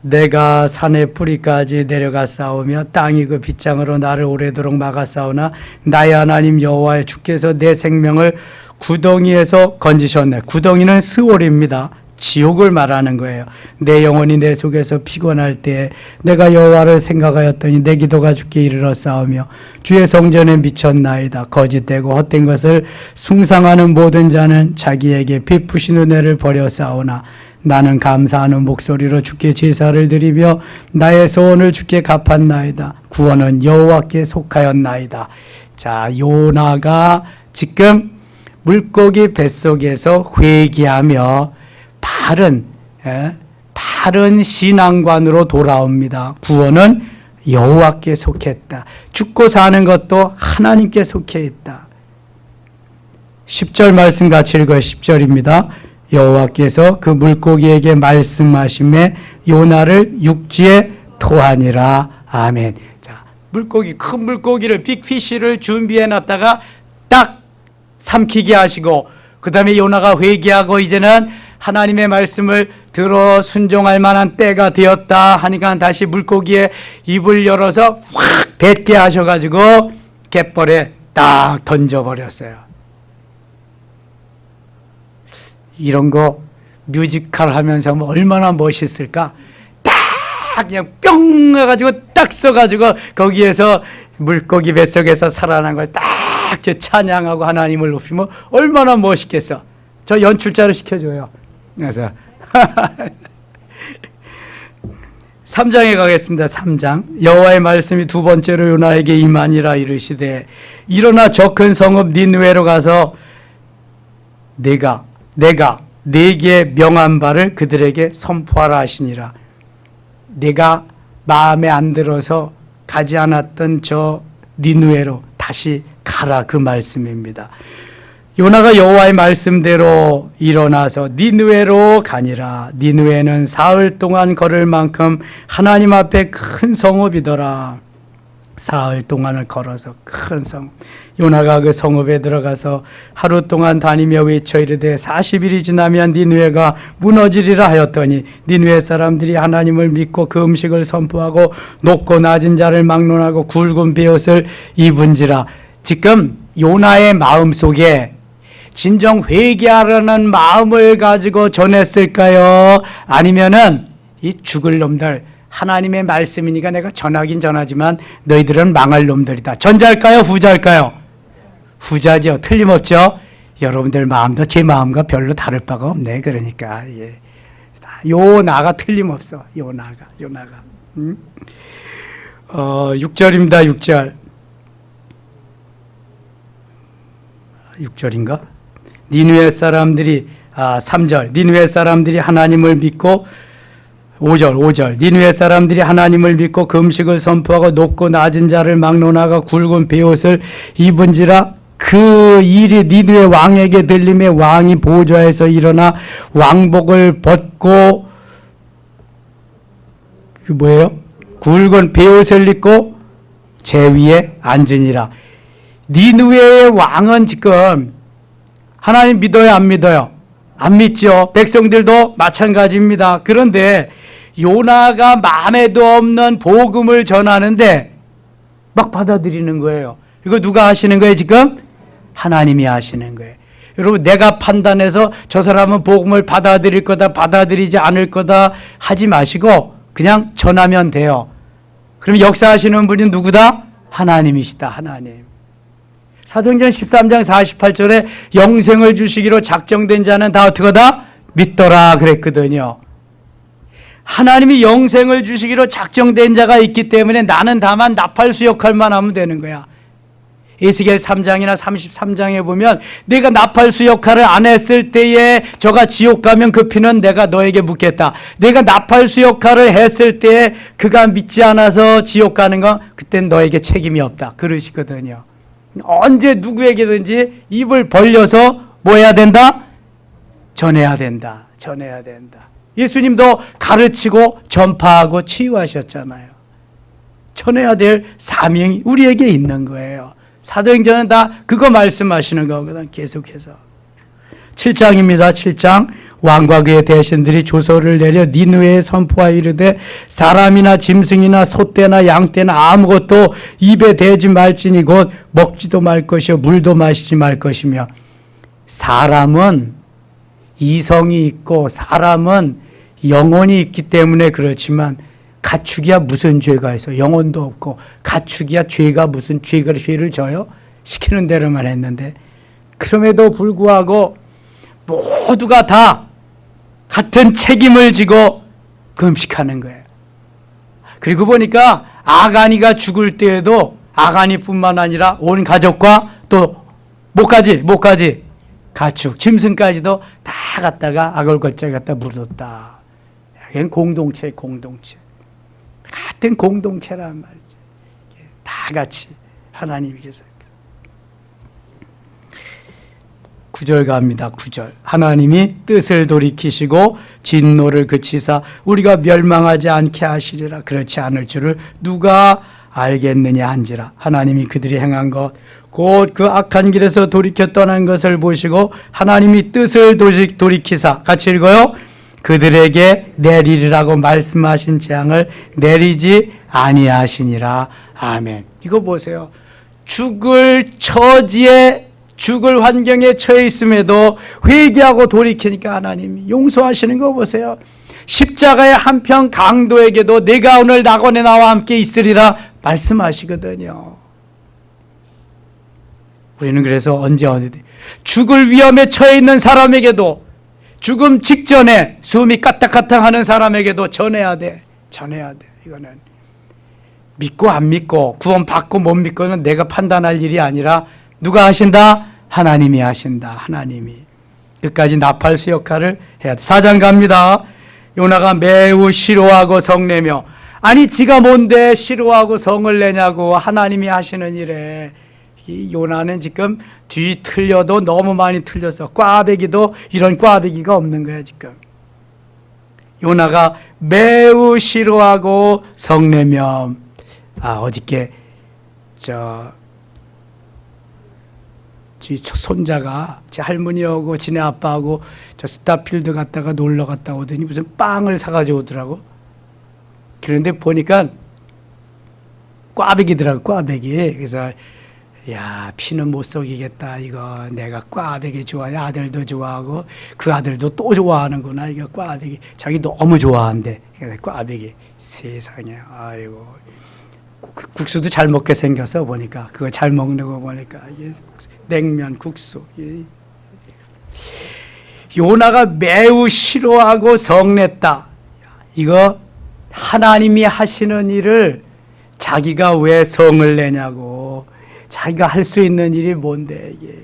S1: 내가 산의 뿌리까지 내려가 싸우며 땅이 그 빗장으로 나를 오래도록 막아 싸우나 나의 하나님 여호와의 주께서 내 생명을 구덩이에서 건지셨네. 구덩이는 스올입니다. 지옥을 말하는 거예요. 내 영혼이 내 속에서 피곤할 때 내가 여호와를 생각하였더니 내 기도가 주께 이르러 싸우며 주의 성전에 미쳤나이다. 거짓되고 헛된 것을 숭상하는 모든 자는 자기에게 베푸신 은혜를 버려 싸우나 나는 감사하는 목소리로 주께 제사를 드리며 나의 소원을 주께 갚았나이다. 구원은 여호와께 속하였나이다. 자, 요나가 지금 물고기 뱃속에서 회개하며 바른 신앙관으로 돌아옵니다. 구원은 여호와께 속했다. 죽고 사는 것도 하나님께 속해 있다. 10절 말씀 같이 읽어요. 10절입니다. 여호와께서 그 물고기에게 말씀하심에 요나를 육지에 토하니라. 아멘. 자, 큰 물고기를 빅피쉬를 준비해 놨다가 딱 삼키게 하시고, 그 다음에 요나가 회개하고 이제는 하나님의 말씀을 들어 순종할 만한 때가 되었다 하니까 다시 물고기의 입을 열어서 확 뱉게 하셔가지고 갯벌에 딱 던져버렸어요. 이런 거 뮤지컬 하면서 하면 얼마나 멋있을까? 딱 그냥 뿅 해가지고 딱 써가지고 거기에서 물고기 뱃속에서 살아난 걸 딱 저 찬양하고 하나님을 높이면 얼마나 멋있겠어. 저 연출자를 시켜줘요. 그래서 3장에 가겠습니다. 3장. 여호와의 말씀이 두 번째로 요나에게 임하니라 이르시되 일어나 저 큰 성읍 니느웨로 가서 내가 네게 명한 바를 그들에게 선포하라 하시니라. 내가 마음에 안 들어서 가지 않았던 저 니느웨로 다시 가라, 그 말씀입니다. 요나가 여호와의 말씀대로 일어나서 니느웨로 가니라. 니느웨는 사흘 동안 걸을 만큼 하나님 앞에 큰 성읍이더라. 사흘 동안을 걸어서 큰 성읍. 요나가 그 성읍에 들어가서 하루 동안 다니며 외쳐 이르되 40일이 지나면 니느웨가 무너지리라 하였더니 니느웨 사람들이 하나님을 믿고 그 음식을 선포하고 높고 낮은 자를 막론하고 굵은 베옷을 입은지라. 지금 요나의 마음속에 진정 회개하려는 마음을 가지고 전했을까요? 아니면은 이 죽을 놈들, 하나님의 말씀이니까 내가 전하긴 전하지만 너희들은 망할 놈들이다. 전자일까요? 후자일까요? 후자죠. 틀림없죠. 여러분들 마음도 제 마음과 별로 다를 바가 없네. 그러니까 요나가 틀림없어. 요나가 6절입니다. 6절인가? 니느웨 사람들이 3절. 니느웨 사람들이 하나님을 믿고 5절. 니느웨 사람들이 하나님을 믿고 그 음식을 선포하고 높고 낮은 자를 막론하고 굵은 베옷을 입은지라. 그 일이 니느웨 왕에게 들림에 왕이 보좌에서 일어나 왕복을 벗고 굵은 베옷을 입고 제 위에 앉으니라. 니느웨의 왕은 지금 하나님 믿어요, 안 믿어요? 안 믿죠. 백성들도 마찬가지입니다. 그런데 요나가 마음에도 없는 복음을 전하는데 막 받아들이는 거예요. 이거 누가 하시는 거예요, 지금? 하나님이 하시는 거예요. 여러분, 내가 판단해서 저 사람은 복음을 받아들일 거다, 받아들이지 않을 거다 하지 마시고 그냥 전하면 돼요. 그럼 역사하시는 분이 누구다? 하나님이시다, 하나님. 사도행전 13장 48절에 영생을 주시기로 작정된 자는 다 어떻게다? 믿더라 그랬거든요. 하나님이 영생을 주시기로 작정된 자가 있기 때문에 나는 다만 나팔수 역할만 하면 되는 거야. 에스겔 3장이나 33장에 보면 내가 나팔수 역할을 안 했을 때에 저가 지옥 가면 그 피는 내가 너에게 묻겠다. 내가 나팔수 역할을 했을 때에 그가 믿지 않아서 지옥 가는 건 그땐 너에게 책임이 없다. 그러시거든요. 언제 누구에게든지 입을 벌려서 뭐 해야 된다? 전해야 된다. 전해야 된다. 예수님도 가르치고 전파하고 치유하셨잖아요. 전해야 될 사명이 우리에게 있는 거예요. 사도행전은 다 그거 말씀하시는 거거든. 계속해서 7장입니다. 7장. 왕과 그의 대신들이 조서를 내려 니느웨에 선포하여 이르되 사람이나 짐승이나 소떼나 양떼나 아무것도 입에 대지 말지니 곧 먹지도 말 것이요 물도 마시지 말 것이며. 사람은 이성이 있고 사람은 영혼이 있기 때문에 그렇지만 가축이야 무슨 죄가 있어? 영혼도 없고 가축이야 죄가 무슨 죄를 져요? 시키는 대로만 했는데 그럼에도 불구하고 모두가 다 같은 책임을 지고 금식하는 거예요. 그리고 보니까 아가니가 죽을 때에도 아가니뿐만 아니라 온 가족과 또 목까지 가축, 짐승까지도 다 갖다가 아골골짜기 갖다 묻었다. 이건 공동체. 같은 공동체란 말이죠. 다 같이 하나님께서. 9절 갑니다. 9절. 하나님이 뜻을 돌이키시고 진노를 그치사 우리가 멸망하지 않게 하시리라. 그렇지 않을 줄을 누가 알겠느냐 한지라. 하나님이 그들이 행한 것 곧 그 악한 길에서 돌이켜 떠난 것을 보시고 하나님이 뜻을 돌이키사, 같이 읽어요. 그들에게 내리리라고 말씀하신 재앙을 내리지 아니하시니라. 아멘. 이거 보세요. 죽을 처지에, 죽을 환경에 처해 있음에도 회개하고 돌이키니까 하나님이 용서하시는 거 보세요. 십자가의 한편 강도에게도 내가 오늘 낙원에 나와 함께 있으리라 말씀하시거든요. 우리는 그래서 언제 어디 죽을 위험에 처해 있는 사람에게도, 죽음 직전에 숨이 까딱까딱하는 사람에게도 전해야 돼. 이거는 믿고 안 믿고, 구원 받고 못 믿고는 내가 판단할 일이 아니라 누가 하신다? 하나님이 하신다. 하나님이 끝까지 나팔수 역할을 해야 돼. 4장 갑니다. 요나가 매우 싫어하고 성내며, 아니 지가 뭔데 싫어하고 성을 내냐고. 하나님이 하시는 일에 이 요나는 지금 뒤 틀려도 너무 많이 틀렸어. 꽈배기도 이런 꽈배기가 없는 거야 지금. 요나가 매우 싫어하고 성내며. 어저께 손자가 제 할머니하고 지네 아빠하고 저 스타필드 갔다가 놀러 갔다 오더니 무슨 빵을 사가지고 오더라고. 그런데 보니까 꽈배기더라고, 꽈배기. 그래서 야, 피는 못 속이겠다. 이거 내가 꽈배기 좋아해. 아들도 좋아하고 그 아들도 또 좋아하는구나. 이거 꽈배기. 자기 너무 좋아한대. 그래서 꽈배기. 세상에. 아이고. 국수도 잘 먹게 생겨서 보니까, 그거 잘 먹는 거 보니까 냉면, 국수. 요나가 매우 싫어하고 성냈다. 이거 하나님이 하시는 일을 자기가 왜 성을 내냐고. 자기가 할 수 있는 일이 뭔데 이게.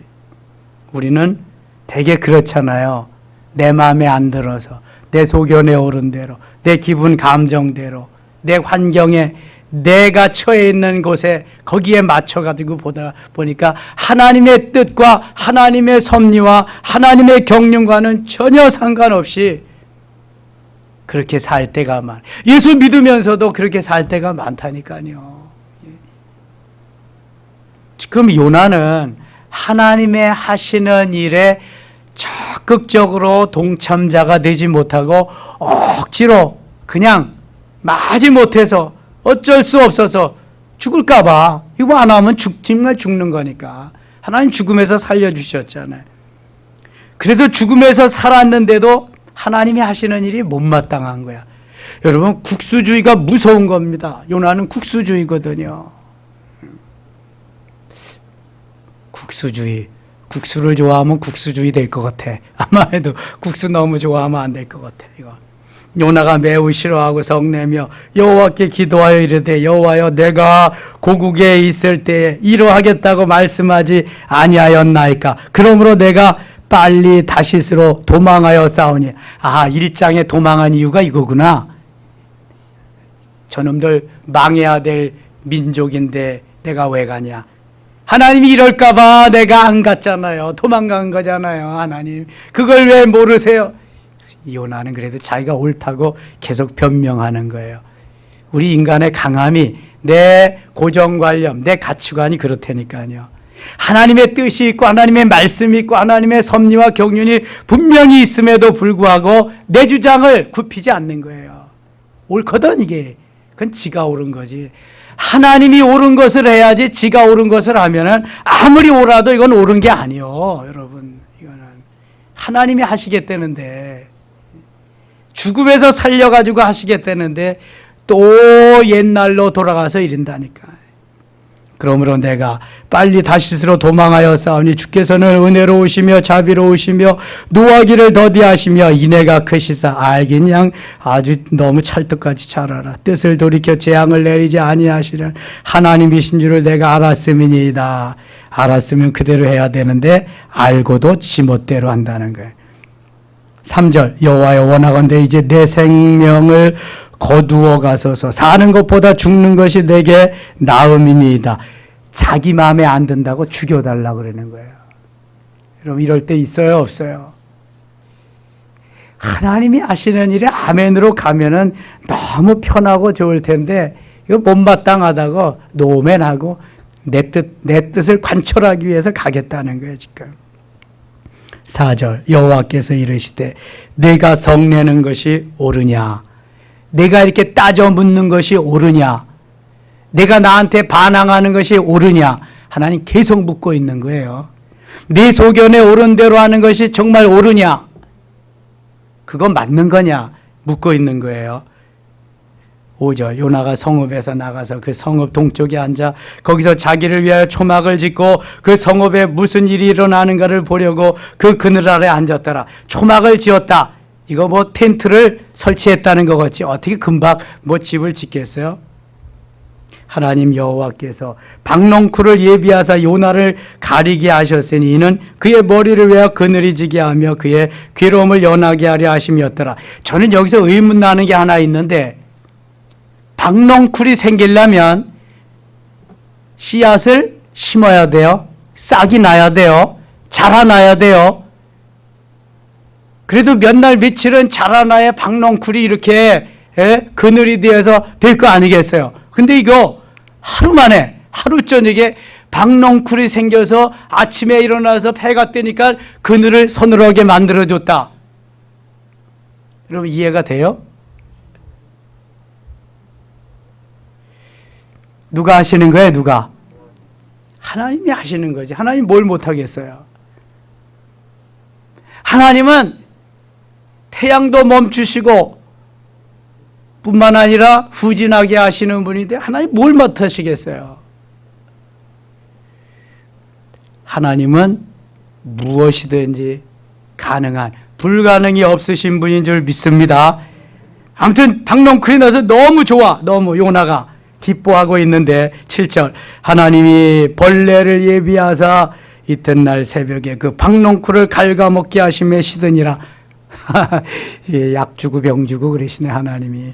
S1: 우리는 되게 그렇잖아요. 내 마음에 안 들어서, 내 소견에 오른 대로, 내 기분 감정대로, 내 환경에, 내가 처해 있는 곳에 거기에 맞춰가지고 보다 보니까 하나님의 뜻과 하나님의 섭리와 하나님의 경륜과는 전혀 상관없이 그렇게 살 때가 많아. 예수 믿으면서도 그렇게 살 때가 많다니까요. 지금 요나는 하나님의 하시는 일에 적극적으로 동참자가 되지 못하고 억지로 그냥 마지못해서 어쩔 수 없어서 죽을까 봐. 이거 안 하면 정말 죽는 거니까. 하나님 죽음에서 살려주셨잖아요. 그래서 죽음에서 살았는데도 하나님이 하시는 일이 못마땅한 거야. 여러분, 국수주의가 무서운 겁니다. 요나는 국수주의거든요. 국수주의. 국수를 좋아하면 국수주의 될 것 같아. 아마도 국수 너무 좋아하면 안 될 것 같아. 이거. 요나가 매우 싫어하고 성내며 여호와께 기도하여 이르되, 여호와여, 내가 고국에 있을 때에 이러하겠다고 말씀하지 아니하였나이까. 그러므로 내가 빨리 다시스로 도망하여 싸우니. 1장에 도망한 이유가 이거구나. 저놈들 망해야 될 민족인데 내가 왜 가냐. 하나님이 이럴까 봐 내가 안 갔잖아요. 도망간 거잖아요. 하나님, 그걸 왜 모르세요? 요나는 그래도 자기가 옳다고 계속 변명하는 거예요. 우리 인간의 강함이 내 고정관념, 내 가치관이 그렇다니까요. 하나님의 뜻이 있고 하나님의 말씀이 있고 하나님의 섭리와 경륜이 분명히 있음에도 불구하고 내 주장을 굽히지 않는 거예요. 옳거든 이게. 그건 지가 옳은 거지. 하나님이 옳은 것을 해야지 지가 옳은 것을 하면은 아무리 옳아도 이건 옳은 게 아니요. 여러분, 이거는 하나님이 하시겠다는데, 죽음에서 살려가지고 하시겠다는데 또 옛날로 돌아가서 이른다니까. 그러므로 내가 빨리 다시스로 도망하여 싸우니 주께서는 은혜로우시며 자비로우시며 노하기를 더디하시며 인애가 크시사 알긴 양 아주 너무 찰떡같이 잘 알아. 뜻을 돌이켜 재앙을 내리지 아니하시는 하나님이신 줄을 내가 알았음이니이다. 알았으면 그대로 해야 되는데 알고도 지멋대로 한다는 거예요. 3절 여호와여 원하건대 이제 내 생명을 거두어 가소서. 사는 것보다 죽는 것이 내게 나음이니이다. 자기 마음에 안 든다고 죽여달라고 그러는 거예요. 여러분 이럴 때 있어요 없어요? 하나님이 하시는 일에 아멘으로 가면은 너무 편하고 좋을 텐데 이거 못마땅하다고 노맨하고 내 뜻을 관철하기 위해서 가겠다는 거예요 지금. 4절 여호와께서 이르시되 내가 성내는 것이 옳으냐, 내가 이렇게 따져 묻는 것이 옳으냐, 내가 나한테 반항하는 것이 옳으냐. 하나님 계속 묻고 있는 거예요. 네 소견에 옳은 대로 하는 것이 정말 옳으냐, 그거 맞는 거냐 묻고 있는 거예요. 5절 요나가 성읍에서 나가서 그 성읍 동쪽에 앉아 거기서 자기를 위하여 초막을 짓고 그 성읍에 무슨 일이 일어나는가를 보려고 그 그늘 아래 앉았더라. 초막을 지었다. 이거 뭐 텐트를 설치했다는 거겠지. 어떻게 금방 뭐 집을 짓겠어요? 하나님 여호와께서 박농쿨을 예비하사 요나를 가리게 하셨으니 이는 그의 머리를 위하여 그늘이 지게 하며 그의 괴로움을 연하게 하려 하심이었더라. 저는 여기서 의문 나는 게 하나 있는데, 박농쿨이 생기려면 씨앗을 심어야 돼요. 싹이 나야 돼요. 자라나야 돼요. 그래도 몇 날 며칠은 자라나야 박농쿨이 이렇게 그늘이 되어서 될 거 아니겠어요? 근데 이거 하루 만에, 하루 저녁에 박농쿨이 생겨서 아침에 일어나서 해가 뜨니까 그늘을 서늘하게 만들어줬다. 여러분 이해가 돼요? 누가 하시는 거예요? 누가? 하나님이 하시는 거지. 하나님 뭘 못하겠어요? 하나님은 태양도 멈추시고 뿐만 아니라 후진하게 하시는 분인데 하나님 뭘 못하시겠어요? 하나님은 무엇이든지 가능한, 불가능이 없으신 분인 줄 믿습니다. 아무튼 박농쿨이 나서 너무 좋아. 너무 요나가 기뻐하고 있는데 7절 하나님이 벌레를 예비하사 이튿날 새벽에 그 박농쿨을 갉아먹게 하심에 시드니라. 예, 약 주고 병 주고 그러시네 하나님이.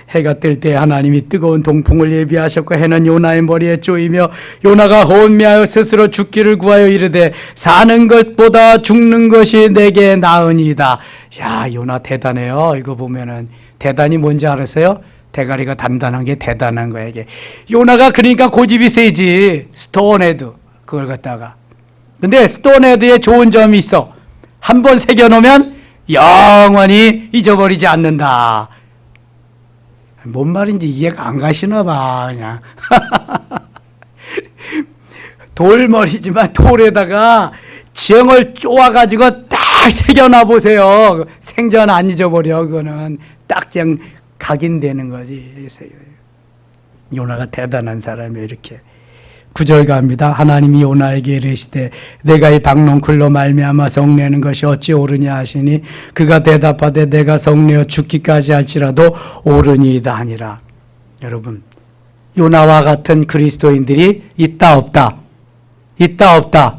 S1: 해가 뜰 때 하나님이 뜨거운 동풍을 예비하셨고 해는 요나의 머리에 쪼이며 요나가 혼미하여 스스로 죽기를 구하여 이르되 사는 것보다 죽는 것이 내게 나으니이다. 야, 요나 대단해요. 이거 보면은 대단히 뭔지 알았어요? 대가리가 단단한 게 대단한 거야 이게. 요나가 그러니까 고집이 세지. 스톤헤드 그걸 갖다가. 근데 스톤헤드에 좋은 점이 있어. 한번 새겨놓으면 영원히 잊어버리지 않는다. 뭔 말인지 이해가 안 가시나 봐 그냥. 돌머리지만 돌에다가 지형을 쪼아가지고 딱 새겨놔 보세요. 생전 안 잊어버려. 그거는 딱 그냥 각인되는 거지. 요나가 대단한 사람이에요. 이렇게 9절 갑니다. 하나님이 요나에게 이르시되 내가 이 박농쿨로 말미암아 성내는 것이 어찌 옳으냐 하시니 그가 대답하되 내가 성내어 죽기까지 할지라도 옳으니이다 하니라. 여러분 요나와 같은 그리스도인들이 있다 없다? 있다 없다?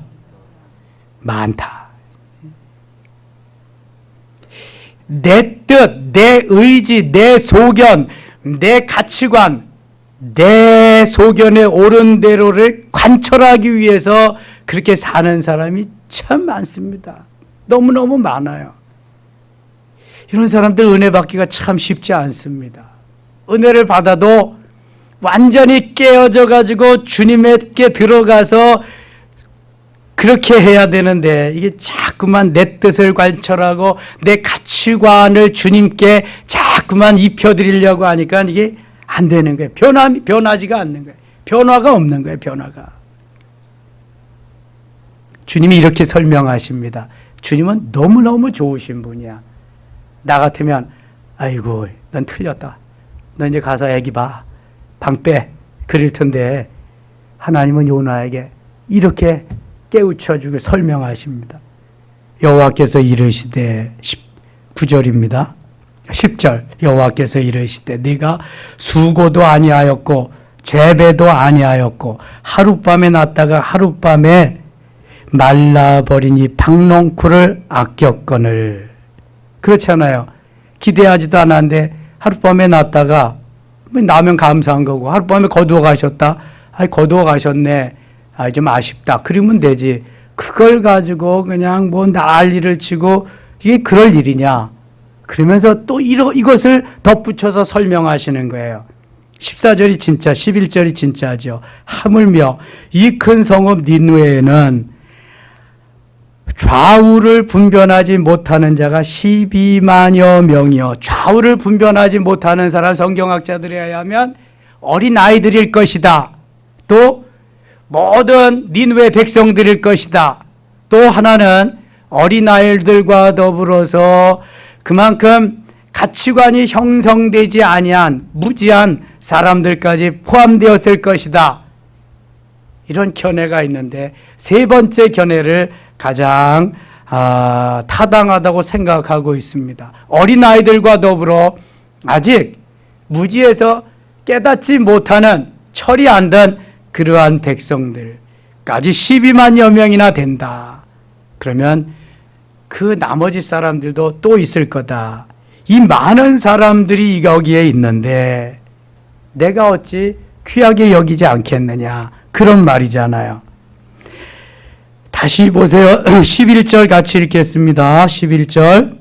S1: 많다. 내 뜻, 내 의지, 내 소견, 내 가치관, 내 소견에 옳은 대로를 관철하기 위해서 그렇게 사는 사람이 참 많습니다. 너무너무 많아요. 이런 사람들 은혜 받기가 참 쉽지 않습니다. 은혜를 받아도 완전히 깨어져 가지고 주님에게 들어가서 그렇게 해야 되는데 이게 자꾸만 내 뜻을 관철하고 내 가치관을 주님께 자꾸만 입혀드리려고 하니까 이게 안 되는 거예요. 변하지가 않는 거예요. 변화가 없는 거예요. 변화가. 주님이 이렇게 설명하십니다. 주님은 너무너무 좋으신 분이야. 나 같으면 아이고 넌 틀렸다. 너 이제 가서 애기 봐. 방 빼. 그럴 텐데 하나님은 요나에게 이렇게 깨우쳐주고 설명하십니다. 여호와께서 이르시되 9절입니다. 10절 여호와께서 이르시되 네가 수고도 아니하였고 재배도 아니하였고 하룻밤에 났다가 하룻밤에 말라버린 이 박농쿨을 아꼈거늘. 그렇잖아요. 기대하지도 않았는데 하룻밤에 났다가 나면 감사한 거고, 하룻밤에 거두어 가셨다. 거두어 가셨네. 좀 아쉽다. 그러면 되지. 그걸 가지고 그냥 뭐 난리를 치고 이게 그럴 일이냐. 그러면서 또 이것을 덧붙여서 설명하시는 거예요. 14절이 진짜, 11절이 진짜죠. 하물며 이 큰 성읍 니느웨에는 좌우를 분별하지 못하는 자가 12만여 명이요. 좌우를 분별하지 못하는 사람, 성경학자들에 의하면 어린아이들일 것이다. 또 모든 니느웨 백성들일 것이다. 또 하나는 어린아이들과 더불어서 그만큼 가치관이 형성되지 아니한 무지한 사람들까지 포함되었을 것이다. 이런 견해가 있는데 세 번째 견해를 가장 타당하다고 생각하고 있습니다. 어린아이들과 더불어 아직 무지에서 깨닫지 못하는, 철이 안 든 그러한 백성들까지 12만여 명이나 된다. 그러면 그 나머지 사람들도 또 있을 거다. 이 많은 사람들이 여기에 있는데 내가 어찌 귀하게 여기지 않겠느냐, 그런 말이잖아요. 다시 보세요. 11절 같이 읽겠습니다. 11절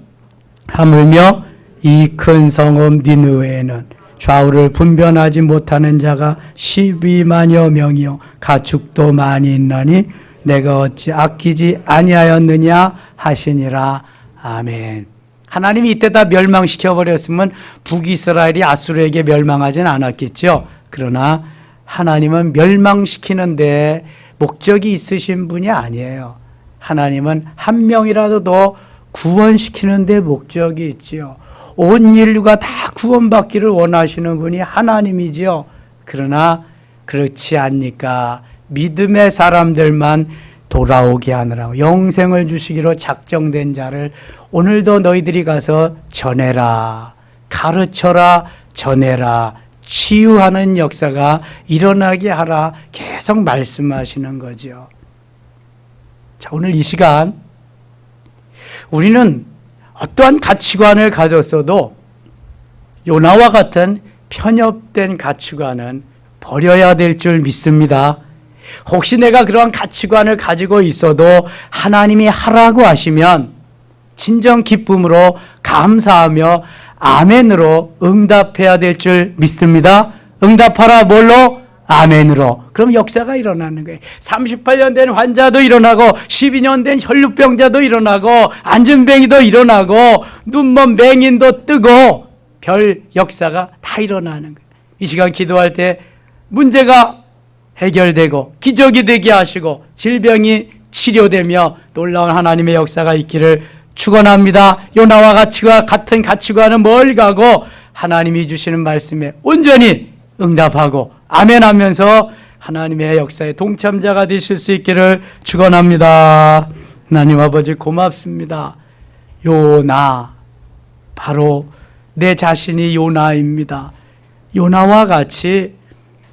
S1: 하물며 이 큰 성읍 니느웨에는 좌우를 분별하지 못하는 자가 12만여 명이요 가축도 많이 있나니 내가 어찌 아끼지 아니하였느냐 하시니라. 아멘. 하나님이 이때 다 멸망시켜버렸으면 북이스라엘이 아수르에게 멸망하진 않았겠죠. 그러나 하나님은 멸망시키는데 목적이 있으신 분이 아니에요. 하나님은 한 명이라도 더 구원시키는 데 목적이 있지요. 온 인류가 다 구원받기를 원하시는 분이 하나님이지요. 그러나 그렇지 않으니까 믿음의 사람들만 돌아오게 하느라고 영생을 주시기로 작정된 자를 오늘도 너희들이 가서 전해라, 가르쳐라, 전해라, 치유하는 역사가 일어나게 하라 계속 말씀하시는 거죠. 자, 오늘 이 시간 우리는 어떠한 가치관을 가졌어도 요나와 같은 편협된 가치관은 버려야 될 줄 믿습니다. 혹시 내가 그러한 가치관을 가지고 있어도 하나님이 하라고 하시면 진정 기쁨으로 감사하며 아멘으로 응답해야 될 줄 믿습니다. 응답하라. 뭘로? 아멘으로. 그럼 역사가 일어나는 거예요. 38년 된 환자도 일어나고 12년 된 혈루병자도 일어나고 안진뱅이도 일어나고 눈먼 맹인도 뜨고 별 역사가 다 일어나는 거예요. 이 시간 기도할 때 문제가 해결되고 기적이 되게 하시고 질병이 치료되며 놀라운 하나님의 역사가 있기를 축원합니다. 요나와 같은 가치관은 멀리 가고 하나님이 주시는 말씀에 온전히 응답하고 아멘하면서 하나님의 역사에 동참자가 되실 수 있기를 축원합니다. 하나님 아버지 고맙습니다. 요나, 바로 내 자신이 요나입니다. 요나와 같이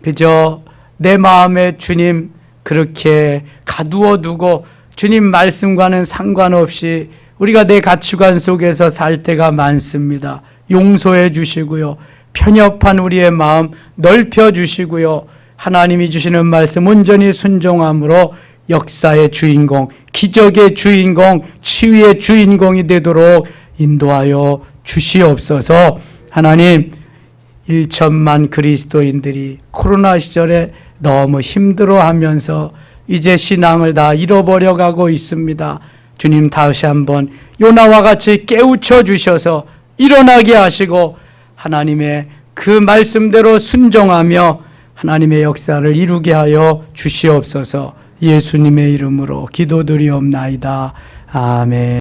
S1: 그저 내 마음에 주님 그렇게 가두어 두고 주님 말씀과는 상관없이 우리가 내 가치관 속에서 살 때가 많습니다. 용서해 주시고요. 편협한 우리의 마음 넓혀 주시고요. 하나님이 주시는 말씀 온전히 순종함으로 역사의 주인공, 기적의 주인공, 치유의 주인공이 되도록 인도하여 주시옵소서. 하나님, 1천만 그리스도인들이 코로나 시절에 너무 힘들어하면서 이제 신앙을 다 잃어버려 가고 있습니다. 주님, 다시 한번 요나와 같이 깨우쳐 주셔서 일어나게 하시고 하나님의 그 말씀대로 순종하며 하나님의 역사를 이루게 하여 주시옵소서. 예수님의 이름으로 기도드리옵나이다. 아멘.